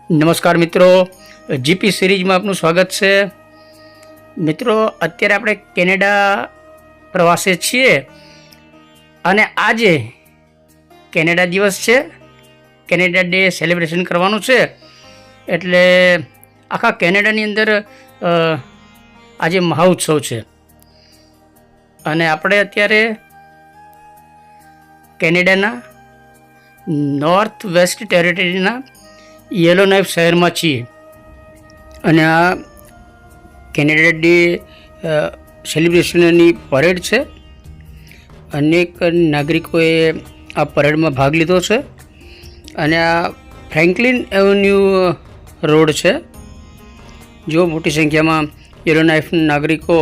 નમસ્કાર મિત્રો, જીપી સિરીઝમાં આપનું સ્વાગત છે। મિત્રો, અત્યારે આપણે કેનેડા પ્રવાસે છીએ અને આજે કેનેડા દિવસ છે, કેનેડા ડે સેલિબ્રેશન કરવાનું છે। એટલે આખા કેનેડાની અંદર આજે મહાઉત્સવ છે અને આપણે અત્યારે કેનેડાના નોર્થ વેસ્ટ ટેરેટરીના યેલોનાઇફ શહેરમાં છીએ અને આ કેનેડા ડે સેલિબ્રેશનની પરેડ છે। અનેક નાગરિકોએ આ પરેડમાં ભાગ લીધો છે અને આ ફ્રેન્કલિન એવન્યુ રોડ છે। જો મોટી સંખ્યામાં યેલોનાઇફ નાગરિકો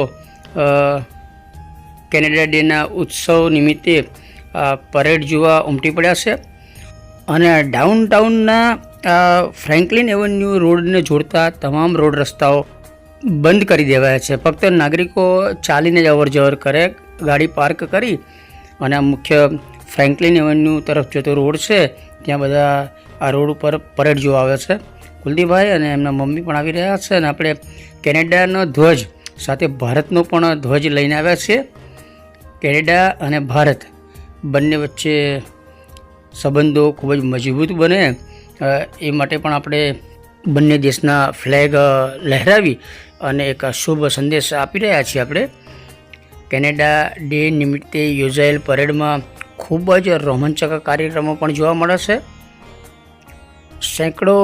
કેનેડા ડેના ઉત્સવ નિમિત્તે પરેડ જોવા ઉમટી પડ્યા છે અને ડાઉનટાઉનના ફ્રેન્કલિન એવન્યુ રોડને જોડતા તમામ રોડ રસ્તાઓ બંધ કરી દેવાયા છે। ફક્ત નાગરિકો ચાલીને જ અવર જવર કરે, ગાડી પાર્ક કરી અને આ મુખ્ય ફ્રેન્કલિન એવન્યુ તરફ જતો રોડ છે ત્યાં બધા આ રોડ ઉપર પરેડ જોવા આવે છે। કુલદીપભાઈ અને એમના મમ્મી પણ આવી રહ્યા છે અને આપણે કેનેડાનો ધ્વજ સાથે ભારતનો પણ ધ્વજ લઈને આવ્યા છીએ। કેનેડા અને ભારત બંને વચ્ચે સંબંધો ખૂબ જ મજબૂત બને એ માટે પણ આપણે બંને દેશના ફ્લેગ લહેરાવી અને એક શુભ સંદેશ આપી રહ્યા છીએ। આપણે કેનેડા ડે નિમિત્તે યોજાયેલ પરેડમાં ખૂબ જ રોમાંચક કાર્યક્રમો પણ જોવા મળે છે। સેંકડો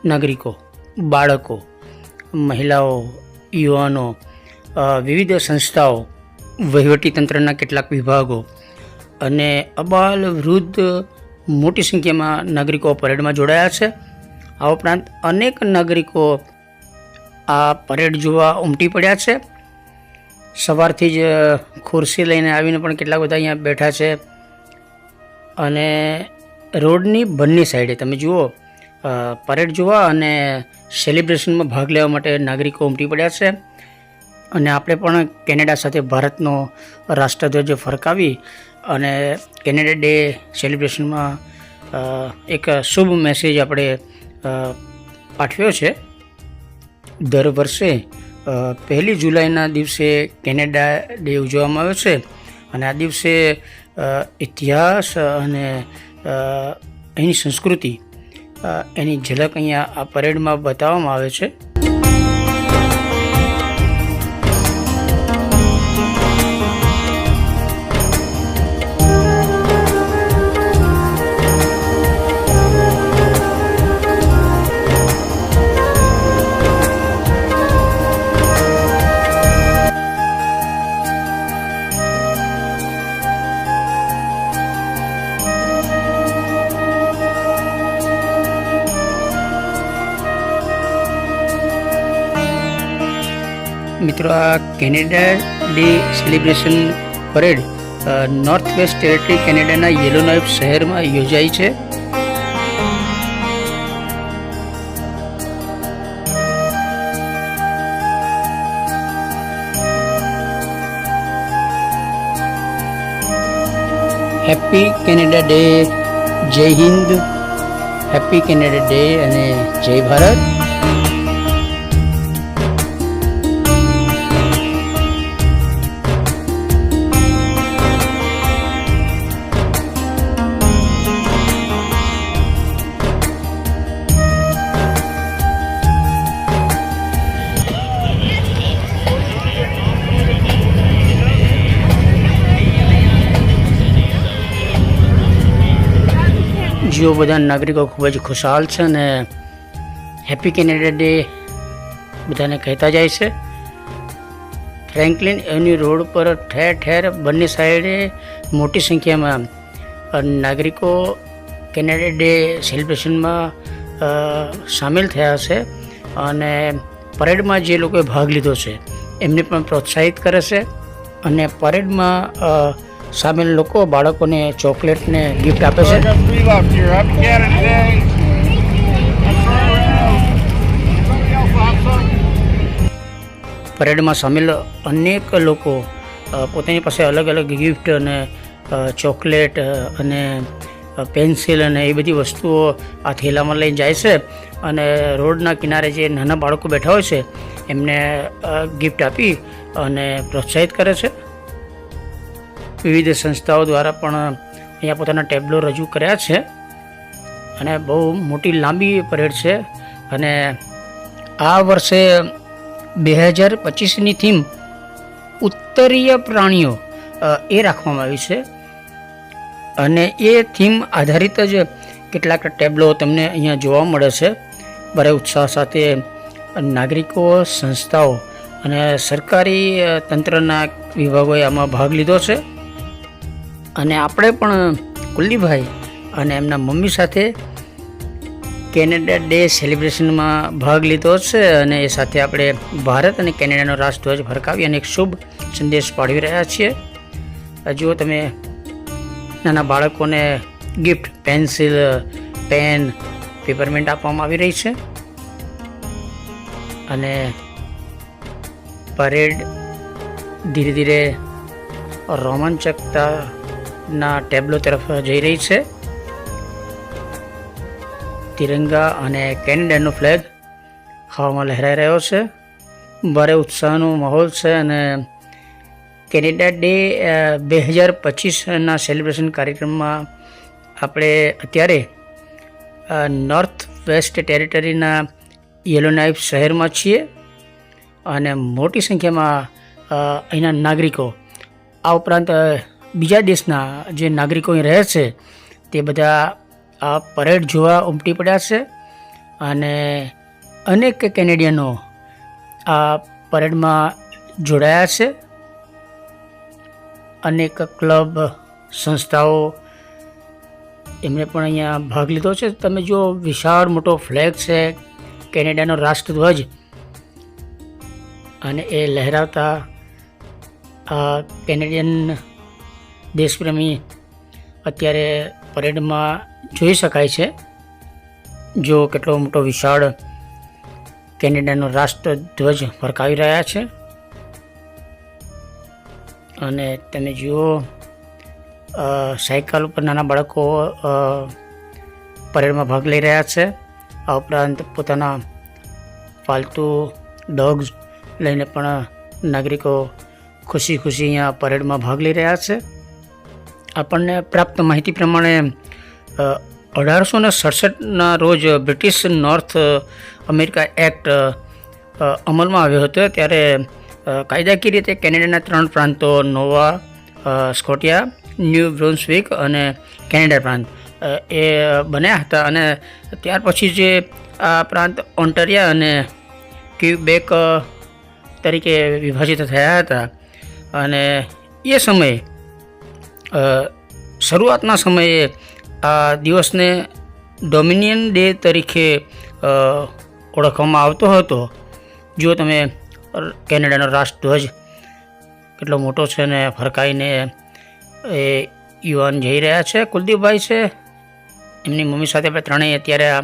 નાગરિકો, બાળકો, મહિલાઓ, યુવાનો, વિવિધ સંસ્થાઓ, વહીવટીતંત્રના કેટલાક વિભાગો અને અબાલ વૃદ્ધ મોટી સંખ્યામાં નાગરિકો પરેડમાં જોડાયા છે। આ ઉપરાંત અનેક નાગરિકો આ પરેડ જોવા ઉમટી પડ્યા છે। સવારથી જ ખુરશી લઈને આવીને પણ કેટલાક બધા અહીંયા બેઠા છે અને રોડની બંને સાઈડે તમે જુઓ પરેડ જોવા અને સેલિબ્રેશનમાં ભાગ લેવા માટે નાગરિકો ઉમટી પડ્યા છે અને આપણે પણ કેનેડા સાથે ભારતનો રાષ્ટ્રધ્વજ ફરકાવી અને કેનેડા ડે સેલિબ્રેશનમાં એક શુભ મેસેજ આપણે પાઠવ્યો છે। દર વર્ષે 1 જુલાઈના દિવસે કેનેડા ડે ઉજવવામાં આવે છે અને આ દિવસે ઇતિહાસ અને એની સંસ્કૃતિ એની ઝલક અહીંયા આ પરેડમાં બતાવવામાં આવે છે। મિત્રો, આ Canada day celebration parade north waste territory કેનેડાના યેલોનાઇફ શહેરમાં યોજાઈ છે। હેપી કેનેડા ડે, જય હિન્દ, હેપી કેનેડા ડે અને જય ભારત। જો બધા નાગરિકો ખૂબ જ ખુશાલ છે અને હેપી કેનેડા ડે બધાને કહેતા જાય છે। ફ્રેન્કલિન એવન્યુ રોડ પર ઠેર ઠેર બંને સાઈડે મોટી સંખ્યામાં નાગરિકો કેનેડા ડે સેલિબ્રેશનમાં સામેલ થયા છે અને પરેડમાં જે લોકોએ ભાગ લીધો છે એમને પણ પ્રોત્સાહિત કરે છે અને પરેડમાં સામેલ લોકો બાળકોને ચોકલેટને ગિફ્ટ આપે છે। પરેડમાં સામેલ અનેક લોકો પોતાની પાસે અલગ અલગ ગિફ્ટ અને ચોકલેટ અને પેન્સિલ અને એ બધી વસ્તુઓ આ થેલામાં લઈને જાય છે અને રોડના કિનારે જે નાના બાળકો બેઠા હોય છે એમને ગિફ્ટ આપી અને પ્રોત્સાહિત કરે છે. વિવિધ સંસ્થાઓ દ્વારા પણ અહીંયા પોતાના ટેબ્લો રજૂ કર્યા છે અને બહુ મોટી લાંબી પરેડ છે. અને આ વર્ષે 2025ની થીમ ઉત્તરીય પ્રાણીઓ એ રાખવામાં આવી છે અને એ થીમ આધારિત જ કેટલાક ટેબ્લો તમને અહીંયા જોવા મળે છે. ભારે ઉત્સાહ સાથે નાગરિકો, સંસ્થાઓ અને સરકારી તંત્રના વિભાગોએ આમાં ભાગ લીધો છે. અને આપણે પણ કુલદીપભાઈ અને એમના મમ્મી સાથે કેનેડા ડે સેલિબ્રેશનમાં ભાગ લીધો છે અને એ સાથે આપણે ભારત અને કેનેડાનો રાષ્ટ્રધ્વજ ફરકાવી અને એક શુભ સંદેશ પાઠવી રહ્યા છીએ. જુઓ તમે, નાના બાળકોને ગિફ્ટ પેન્સિલ, પેન, પેપરમેન્ટ આપવામાં આવી રહી છે અને પરેડ ધીરે ધીરે રોમાંચકતાના ટેબ્લો તરફ જઈ રહી છે. તિરંગા અને કેનેડાનો ફ્લેગ હવામાં લહેરાઈ રહ્યો છે. ભારે ઉત્સાહનો માહોલ છે અને કેનેડા ડે 2025ના સેલિબ્રેશન કાર્યક્રમમાં આપણે અત્યારે નોર્થ વેસ્ટ ટેરિટરીના યેલોનાઇફ શહેરમાં છીએ અને મોટી સંખ્યામાં અહીંના નાગરિકો, આ ઉપરાંત બીજા દેશના જે નાગરિકો અહીં રહે છે તે બધા આ પરેડ જોવા ઉમટી પડ્યા છે અને અનેક કેનેડિયનો આ પરેડમાં જોડાયા છે. અનેક ક્લબ, સંસ્થાઓ એમણે પણ અહીંયા ભાગ લીધો છે. તમે જો, વિશાળ મોટો ફ્લેગ છે, કેનેડાનો રાષ્ટ્રધ્વજ, અને એ લહેરાવતા આ કેનેડિયન દેશપ્રેમી અત્યારે પરેડમાં જોઈ શકાય છે. જો કેટલો મોટો વિશાળ કેનેડાનો રાષ્ટ્રધ્વજ ફરકાવી રહ્યા છે. અને તમે જુઓ, સાયકલ ઉપર નાના બાળકો પરેડમાં ભાગ લઈ રહ્યા છે. આ ઉપરાંત પોતાના પાલતુ ડોગ્સ લઈને પણ નાગરિકો ખુશી ખુશી અહીંયા પરેડમાં ભાગ લઈ રહ્યા છે. આપણને પ્રાપ્ત માહિતી પ્રમાણે 1867ના રોજ બ્રિટિશ નોર્થ અમેરિકા એક્ટ અમલમાં આવ્યો હતો. ત્યારે કાયદાકીય રીતે કેનેડાના 3 પ્રાંતો, નોવા સ્કોટિયા, ન્યૂ બ્રુન્સવિક અને કેનેડા પ્રાંત એ બન્યા હતા. અને ત્યાર પછી જે આ પ્રાંત ઓન્ટારિયા અને ક્યુબેક તરીકે વિભાજિત થયા હતા. અને એ સમયે શરૂઆતના સમયે આ દિવસને ડોમિનિયન ડે તરીકે ઓળખવામાં આવતો હતો. જો તમે કેનેડાનો રાષ્ટ્રધ્વજ કેટલો મોટો છે ને ફરકાઈને એ યુવાન જઈ રહ્યા છે. કુલદીપભાઈ છે, એમની મમ્મી સાથે આપણે ત્રણેય અત્યારે આ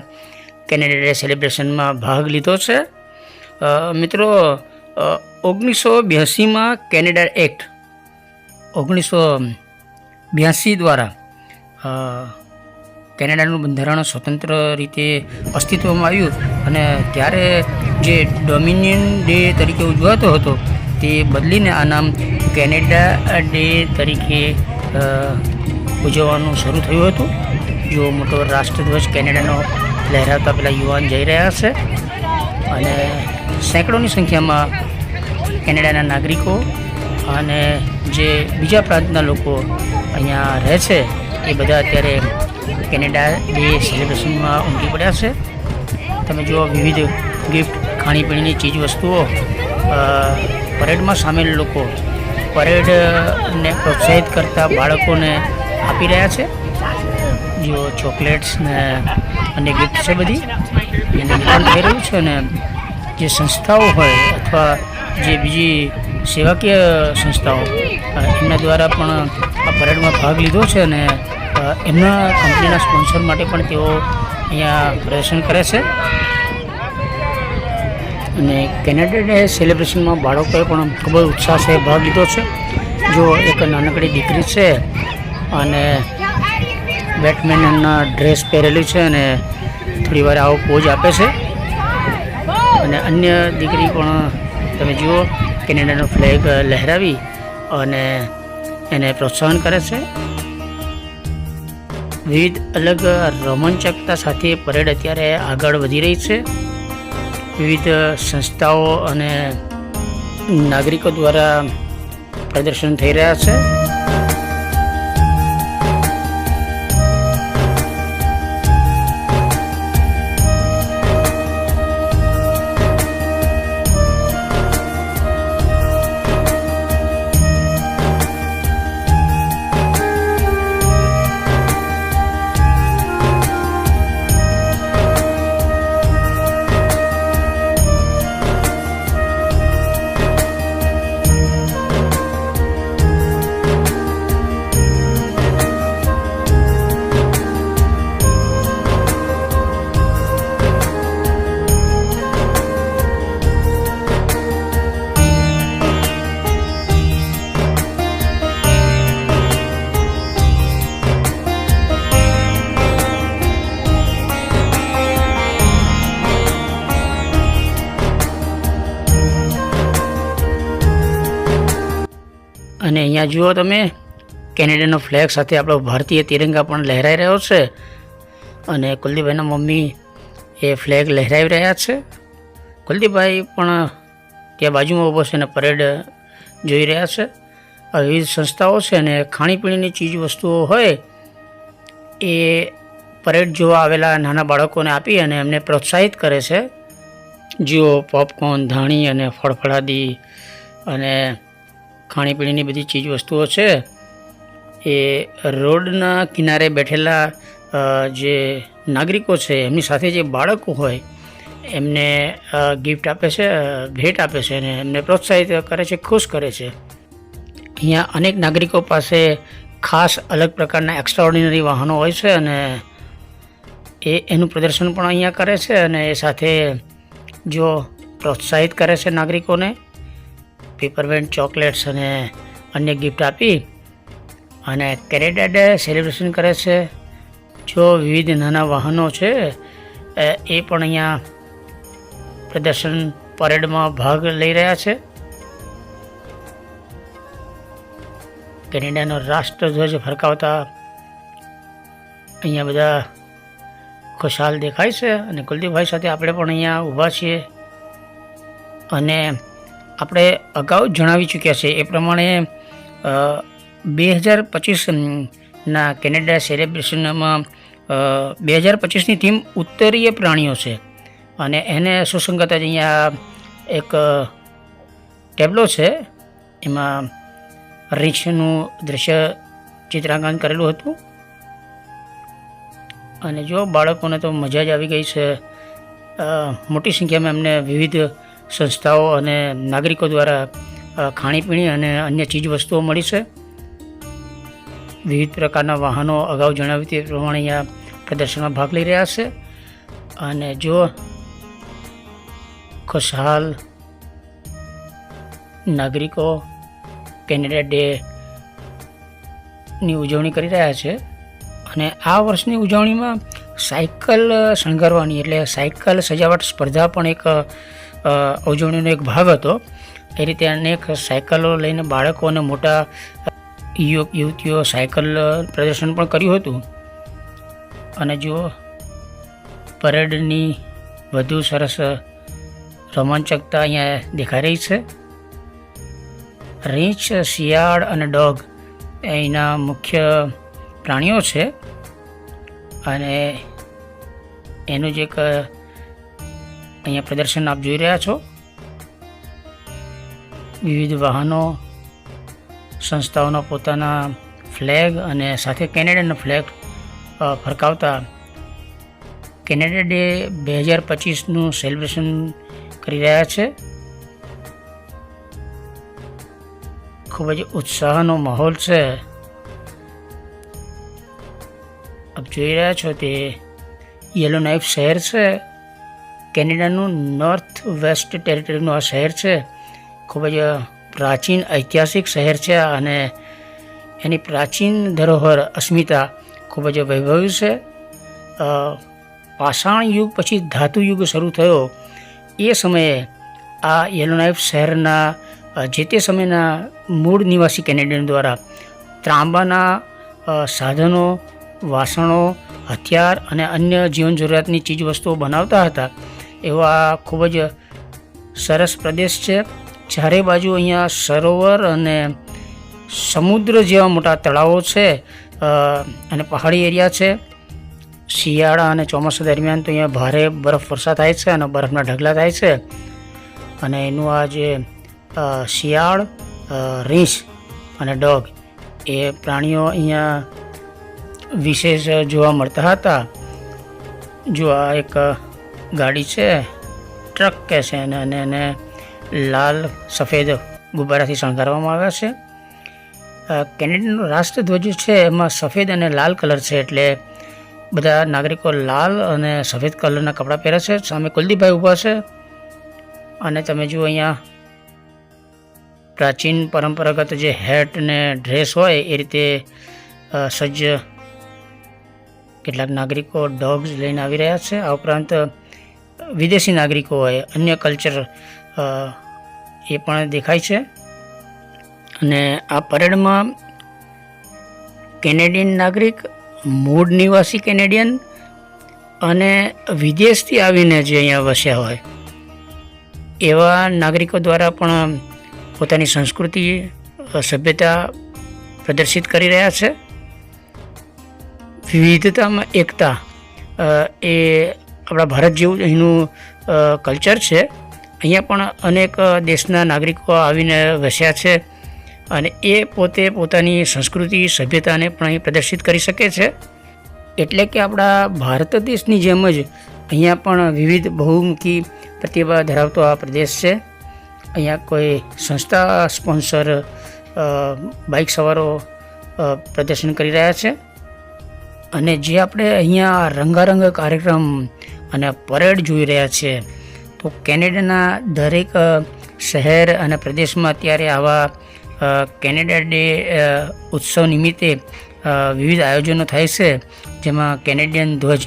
કેનેડા ડે સેલિબ્રેશનમાં ભાગ લીધો છે. મિત્રો, 1982માં કેનેડા એક્ટ 1982 દ્વારા કેનેડાનું બંધારણ સ્વતંત્ર રીતે અસ્તિત્વમાં આવ્યું અને ત્યારે જે ડોમિનિયન ડે તરીકે ઉજવાતો હતો તે બદલીને આ નામ કેનેડા ડે તરીકે ઉજવવાનું શરૂ થયું હતું. જો મોટો રાષ્ટ્રધ્વજ કેનેડાનો લહેરાવતા પેલા યુવાન જઈ રહ્યા છે અને સેંકડોની સંખ્યામાં કેનેડાના નાગરિકો અને જે બીજા પ્રાંતના લોકો અહીંયા રહે છે એ બધા અત્યારે કેનેડા ડે સેલિબ્રેશનમાં ઉમટી પડ્યા છે. તમે જુઓ, વિવિધ ગિફ્ટ, ખાણીપીણીની ચીજ વસ્તુઓ પરેડમાં સામેલ લોકો પરેડને પ્રોત્સાહિત કરતા બાળકોને આપી રહ્યા છે. જો ચોકલેટ્સ ને અને ગિફ્ટ છે બધી એને વિતરણ થઈ રહ્યું છે. અને જે સંસ્થાઓ હોય અથવા જે બીજી સેવાકીય સંસ્થાઓ એમના દ્વારા પણ આ પરેડમાં ભાગ લીધો છે અને એમના કંપનીના સ્પોન્સર માટે પણ તેઓ અહીંયા પ્રદર્શન કરે છે. અને કેનેડા ડે સેલિબ્રેશનમાં બાળકોએ પણ ખૂબ જ ઉત્સાહ સાથે ભાગ લીધો છે. જો એક નાનકડી દીકરી છે અને બેટમેનના ડ્રેસ પહેરેલું છે અને થોડી વાર આવો પોઝ આપે છે. અને અન્ય દીકરી પણ તમે જુઓ કેનેડાનો ફ્લેગ લહેરાવી અને એને પ્રોત્સાહન કરે છે. વિવિધ અલગ રોમાંચકતા સાથે પરેડ અત્યારે આગળ વધી રહી છે. વિવિધ સંસ્થાઓ અને નાગરિકો દ્વારા પ્રદર્શન થઈ રહ્યા છે. અને અહીંયા જુઓ તમે કેનેડાનો ફ્લેગ સાથે આપણો ભારતીય તિરંગા પણ લહેરાઈ રહ્યો છે. અને કુલદીપભાઈના મમ્મી એ ફ્લેગ લહેરાવી રહ્યા છે. કુલદીપભાઈ પણ ત્યાં બાજુમાં ઊભો છે અને પરેડ જોઈ રહ્યા છે. આ વિવિધ સંસ્થાઓ છે અને ખાણીપીણીની ચીજ વસ્તુઓ હોય એ પરેડ જોવા આવેલા નાના બાળકોને આપી અને એમને પ્રોત્સાહિત કરે છે. જુઓ પોપકોર્ન, ધાણી અને ફળફળાદી અને ખાણીપીણીની બધી ચીજ વસ્તુઓ છે એ રોડના કિનારે બેઠેલા જે નાગરિકો છે એમની સાથે જે બાળકો હોય એમને ગિફ્ટ આપે છે, ભેટ આપે છે અને એમને પ્રોત્સાહિત કરે છે, ખુશ કરે છે. અહીંયા અનેક નાગરિકો પાસે ખાસ અલગ પ્રકારના એક્સ્ટ્રાઓર્ડિનરી વાહનો હોય છે અને એનું પ્રદર્શન પણ અહીંયા કરે છે અને એ સાથે જો પ્રોત્સાહિત કરે છે નાગરિકોને પેપરવેન્ટ, ચોકલેટ્સ અને અન્ય ગિફ્ટ આપી અને કેનેડા ડે સેલિબ્રેશન કરે છે. જો વિવિધ નાના વાહનો છે એ પણ અહીંયા પ્રદર્શન પરેડમાં ભાગ લઈ રહ્યા છે. કેનેડાનો રાષ્ટ્રધ્વજ ફરકાવતા અહીંયા બધા ખુશાલ દેખાય છે અને કુલદીપભાઈ સાથે આપણે પણ અહીંયા ઊભા છીએ. અને આપણે અગાઉ જણાવી ચૂક્યા છે એ પ્રમાણે 2025ના કેનેડા સેલિબ્રેશનમાં 2025ની થીમ ઉત્તરીય પ્રાણીઓ છે અને એને સુસંગત જ અહીંયા એક ટેબ્લો છે, એમાં રીંછનું દ્રશ્ય ચિત્રાંકન કરેલું હતું. અને જો બાળકોને તો મજા જ આવી ગઈ છે. મોટી સંખ્યામાં એમને વિવિધ સંસ્થાઓ અને નાગરિકો દ્વારા ખાણીપીણી અને અન્ય ચીજ વસ્તુઓ મળી છે. વિવિધ પ્રકારના વાહનો અગાઉ જણાવ્યું તે પ્રમાણે અહીંયા પ્રદર્શનમાં ભાગ લઈ રહ્યા છે. અને જો ખુશહાલ નાગરિકો કેનેડા ડેની ઉજવણી કરી રહ્યા છે. અને આ વર્ષની ઉજવણીમાં સાયકલ શણગારવાની એટલે સાયકલ સજાવટ સ્પર્ધા પણ એક ઉજવણીનો એક ભાગ હતો. એ રીતે અનેક સાયકલો લઈને બાળકો અને મોટા યુવક યુવતીઓ સાયકલ પ્રદર્શન પણ કર્યું હતું. અને જો પરેડની વધુ સરસ રોમાંચકતા અહીંયા દેખાઈ રહી છે. રીંછ, શિયાળ અને ડોગ એના મુખ્ય પ્રાણીઓ છે અને એનું જે એક અહીંયા પ્રદર્શન આપ જોઈ રહ્યા છો. વિવિધ વાહનો, સંસ્થાઓના પોતાના ફ્લેગ અને સાથે કેનેડાનો ફ્લેગ ફરકાવતા કેનેડા ડે 2025નું સેલિબ્રેશન કરી રહ્યા છે. ખૂબ જ ઉત્સાહનો માહોલ છે. આપ જોઈ રહ્યા છો તે યેલોનાઇફ શહેર છે. કેનેડાનું નોર્થ વેસ્ટ ટેરિટરીનું આ શહેર છે. ખૂબ જ પ્રાચીન ઐતિહાસિક શહેર છે અને એની પ્રાચીન ધરોહર અસ્મિતા ખૂબ જ વૈભવી છે. પાષાણ યુગ પછી ધાતુ યુગ શરૂ થયો એ સમયે આ યેલોનાઇફ શહેરના જે તે સમયના મૂળ નિવાસી કેનેડિયન દ્વારા ત્રાંબાના સાધનો, વાસણો, હથિયાર અને અન્ય જીવન જરૂરિયાતની ચીજવસ્તુઓ બનાવતા હતા. એવા ખૂબ જ સરસ પ્રદેશ છે. ચારે બાજુ અહીંયા સરોવર અને સમુદ્ર જેવા મોટા તળાવો છે અને પહાડી એરિયા છે. શિયાળા અને ચોમાસા દરમિયાન તો અહીંયા ભારે બરફ વર્ષા થાય છે અને બરફના ઢગલા થાય છે. અને એનું આ જે શિયાળ, રીંછ અને ડોગ એ પ્રાણીઓ અહીંયા વિશેષ જોવા મળતા હતા. જો આ એક ગાડી છે, ટ્રક કહે છે અને એને લાલ સફેદ ગુબ્બારાથી શણગારવામાં આવ્યા છે. કેનેડાનો રાષ્ટ્રધ્વજ છે એમાં સફેદ અને લાલ કલર છે, એટલે બધા નાગરિકો લાલ અને સફેદ કલરના કપડાં પહેરે છે. સામે કુલદીપભાઈ ઊભા છે અને તમે જુઓ અહીંયા પ્રાચીન પરંપરાગત જે હેટ ને ડ્રેસ હોય એ રીતે સજ્જ કેટલાક નાગરિકો ડોગ્સ લઈને આવી રહ્યા છે. આ ઉપરાંત વિદેશી નાગરિકો હોય, અન્ય કલ્ચર એ પણ દેખાય છે. અને આ પરેડમાં કેનેડિયન નાગરિક, મૂળ નિવાસી કેનેડિયન અને વિદેશથી આવીને જે અહીંયા વસ્યા હોય એવા નાગરિકો દ્વારા પણ પોતાની સંસ્કૃતિ, સભ્યતા પ્રદર્શિત કરી રહ્યા છે. વિવિધતામાં એકતા એ આપણા ભારત જેવું અહીંનું કલ્ચર છે. અહીંયા પણ અનેક દેશના નાગરિકો આવીને વસ્યા છે અને એ પોતે પોતાની સંસ્કૃતિ, સભ્યતાને પણ અહીં પ્રદર્શિત કરી શકે છે. એટલે કે આપણા ભારત દેશની જેમ જ અહીંયા પણ વિવિધ બહુમુખી પ્રતિભા ધરાવતો આ પ્રદેશ છે. અહીંયા કોઈ સંસ્થા સ્પોન્સર બાઇક સવારો પ્રદર્શન કરી રહ્યા છે. અને જે આપણે અહીંયા રંગારંગ કાર્યક્રમ અને પરેડ જોઈ રહ્યા છીએ, તો કેનેડાના દરેક શહેર અને પ્રદેશમાં અત્યારે આવા કેનેડા ડે ઉત્સવ નિમિત્તે વિવિધ આયોજનો થાય છે, જેમાં કેનેડિયન ધ્વજ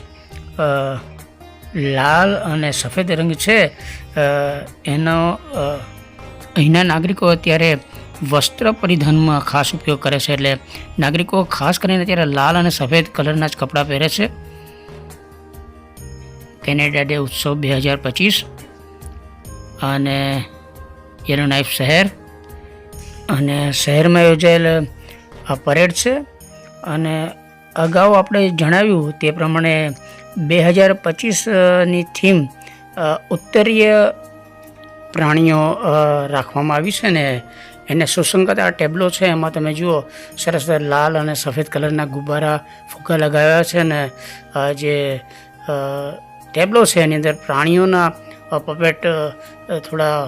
લાલ અને સફેદ રંગ છે એનો અહીંના નાગરિકો અત્યારે વસ્ત્ર પરિધાનમાં ખાસ ઉપયોગ કરે છે. એટલે નાગરિકો ખાસ કરીને અત્યારે લાલ અને સફેદ કલરના જ કપડાં પહેરે છે. કેનેડા ડે ઉત્સવ 2025 અને યેલોનાઇફ શહેર અને શહેરમાં યોજાયેલ આ પરેડ છે. અને અગાઉ આપણે જણાવ્યું તે પ્રમાણે 2025ની થીમ ઉત્તરીય પ્રાણીઓ રાખવામાં આવી છે ને એને સુસંગત આ ટેબ્લો છે. એમાં તમે જુઓ સરસ લાલ અને સફેદ કલરના ગુબ્બારા ફુગ્ગા લગાવ્યા છે અને જે ટેબ્લો છે એની અંદર પ્રાણીઓના પપેટ, થોડા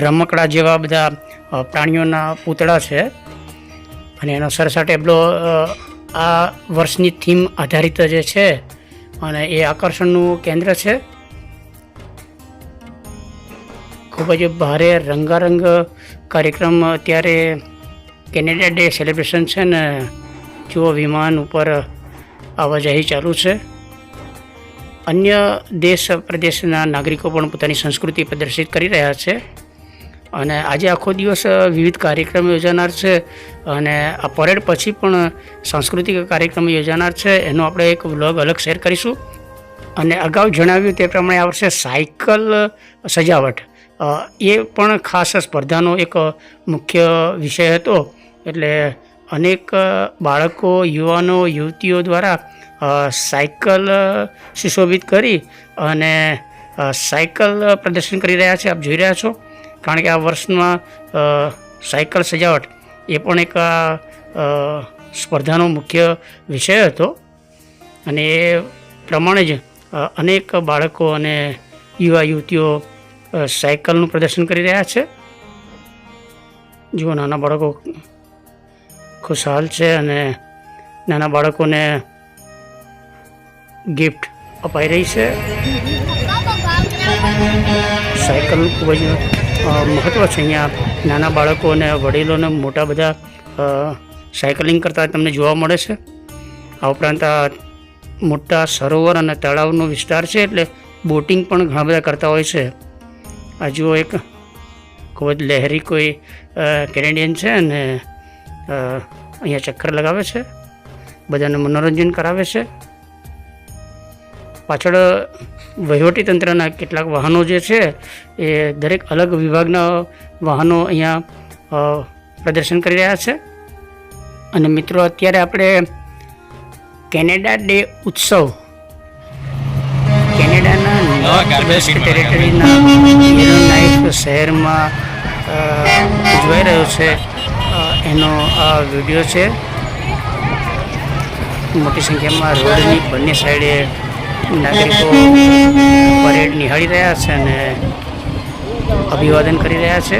રમકડા જેવા બધા પ્રાણીઓના પૂતળા છે અને એનો સરસ આ ટેબ્લો આ વર્ષની થીમ આધારિત જે છે અને એ આકર્ષણનું કેન્દ્ર છે. ખૂબ જ ભારે રંગારંગ કાર્યક્રમ અત્યારે કેનેડા ડે સેલિબ્રેશન છે ને જુઓ વિમાન ઉપર આવાજાહી ચાલુ છે. અન્ય દેશ પ્રદેશના નાગરિકો પણ પોતાની સંસ્કૃતિ પ્રદર્શિત કરી રહ્યા છે અને આજે આખો દિવસ વિવિધ કાર્યક્રમો યોજાનાર છે અને આ પરેડ પછી પણ સાંસ્કૃતિક કાર્યક્રમો યોજાનાર છે. એનો આપણે એક વ્લોગ અલગ શેર કરીશું. અને અગાઉ જણાવ્યું તે પ્રમાણે આ વર્ષે સાયકલ સજાવટ એ પણ ખાસ સ્પર્ધાનો એક મુખ્ય વિષય હતો. એટલે અનેક બાળકો, યુવાનો, યુવતીઓ દ્વારા સાયકલ સુશોભિત કરી અને સાયકલ પ્રદર્શન કરી રહ્યા છે. આપ જોઈ રહ્યા છો, કારણ કે આ વર્ષમાં સાયકલ સજાવટ એ પણ એક સ્પર્ધાનો મુખ્ય વિષય હતો અને એ પ્રમાણે જ અનેક બાળકો અને યુવા યુવતીઓ સાયકલનું પ્રદર્શન કરી રહ્યા છે. જુઓ, નાના બાળકો ખુશહાલ છે અને નાના બાળકોને ગિફ્ટ અપાઈ રહી છે. સાયકલનું ખૂબ જ મહત્ત્વ છે. અહીંયા નાના બાળકો અને વડીલોને મોટા બધા સાયકલિંગ કરતા તમને જોવા મળે છે. આ ઉપરાંત આ મોટા સરોવર અને તળાવનો વિસ્તાર છે, એટલે બોટિંગ પણ ઘણા બધા કરતા હોય છે. આ જુઓ, એક ખૂબ જ લહેરી કોઈ કેનેડિયન છે અને અહીંયા ચક્કર લગાવે છે, બધાને મનોરંજન કરાવે છે. પાછળ વહીવટીતંત્રના કેટલાક વાહનો જે છે એ દરેક અલગ વિભાગના વાહનો અહીંયા પ્રદર્શન કરી રહ્યા છે. અને મિત્રો, અત્યારે આપણે કેનેડા ડે ઉત્સવ કેનેડાના નોર્થ વેસ્ટ ટેરેટરીના યેલોનાઇફ શહેરમાં ઉજવાઈ રહ્યો છે, એનો આ વિડીયો છે. મોટી સંખ્યામાં રોડની બંને સાઈડે નાગરિકો પરેડ નિહાળી રહ્યા છે અને અભિવાદન કરી રહ્યા છે.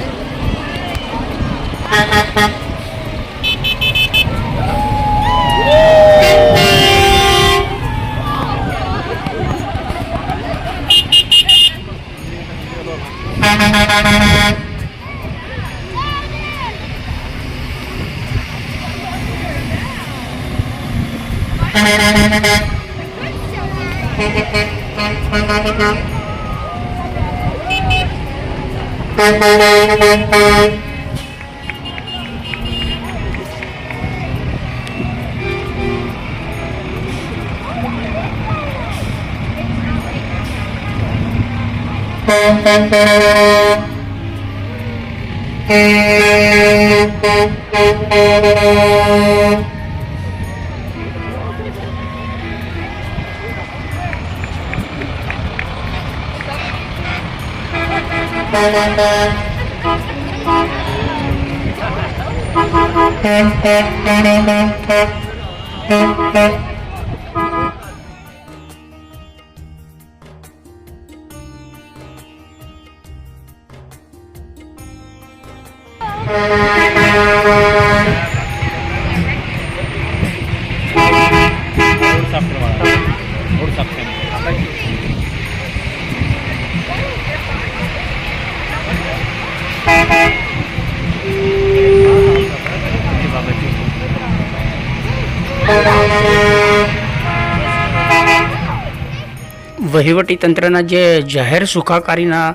વહીવટીતંત્રના જે જાહેર સુખાકારીના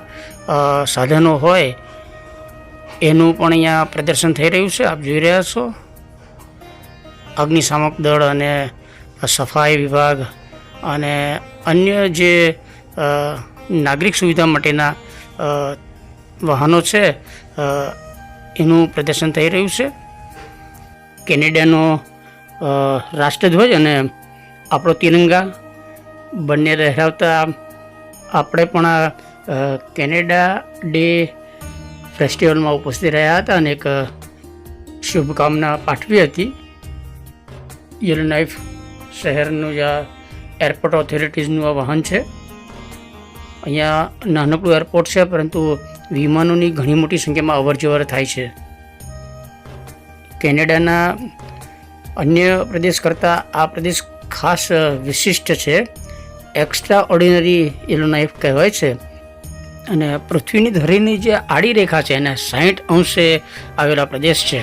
સાધનો હોય એનું પણ અહીંયા પ્રદર્શન થઈ રહ્યું છે. આપ જોઈ રહ્યા છો, અગ્નિશામક દળ અને સફાઈ વિભાગ અને અન્ય જે નાગરિક સુવિધા માટેના વાહનો છે એનું પ્રદર્શન થઈ રહ્યું છે. કેનેડાનો રાષ્ટ્રધ્વજ અને આપણો તિરંગા બંને લહેરાવતા આપણે પણ આ કેનેડા ડે ફેસ્ટિવલમાં ઉપસ્થિત રહ્યા હતા અને એક શુભકામના પાઠવી હતી. યેલોનાઇફ શહેરનું જે એરપોર્ટ ઓથોરિટીઝનું આ વાહન છે. અહીંયા નાનકડું એરપોર્ટ છે, પરંતુ વિમાનોની ઘણી મોટી સંખ્યામાં અવરજવર થાય છે. કેનેડાના અન્ય પ્રદેશ કરતાં આ પ્રદેશ ખાસ વિશિષ્ટ છે. એક્સ્ટ્રા ઓર્ડિનરી યેલોનાઇફ કહેવાય છે અને પૃથ્વીની ધરીની જે આડી રેખા છે એને 60 અંશે આવેલા પ્રદેશ છે.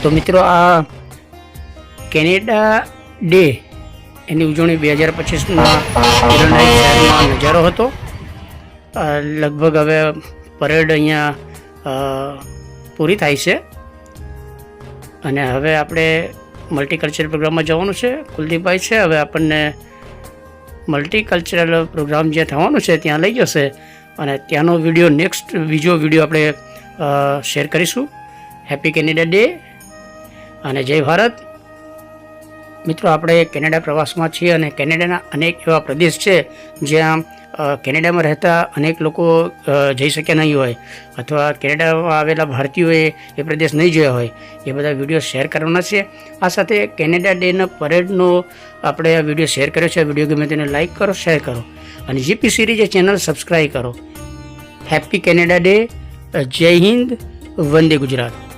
તો મિત્રો, આ કેનેડા ડે એની ઉજવણી 2025ના યેલોનાઇફ શહેરમાં નજારો હતો. લગભગ હવે પરેડ અહીંયા પૂરી થાય છે અને હવે આપણે મલ્ટીકલ્ચરલ પ્રોગ્રામમાં જવાનું છે. કુલદીપભાઈ છે, હવે આપણને મલ્ટીકલ્ચરલ પ્રોગ્રામ જે થવાનું છે ત્યાં લઈ જશે અને ત્યાંનો વિડીયો બીજો વિડીયો આપણે શેર કરીશું. હેપી કેનેડા ડે અને જય ભારત. મિત્રો, આપણે કેનેડા પ્રવાસમાં છીએ અને કેનેડાના અનેક એવા પ્રદેશ છે જ્યાં કેનેડામાં રહેતા અનેક લોકો જઈ શક્યા નહીં હોય અથવા કેનેડામાં આવેલા ભારતીયોએ એ પ્રદેશ નહીં જોયા હોય. એ બધા વિડીયો શેર કરવાના છે. આ સાથે કેનેડા ડેના પરેડનો આપણે આ વિડીયો શેર કર્યો છે. આ વિડીયો ગમે તેને લાઇક કરો, શેર કરો અને જીપી સિરીઝ ચેનલ સબસ્ક્રાઈબ કરો. Happy Canada day. જય હિન્દ, વંદે ગુજરાત.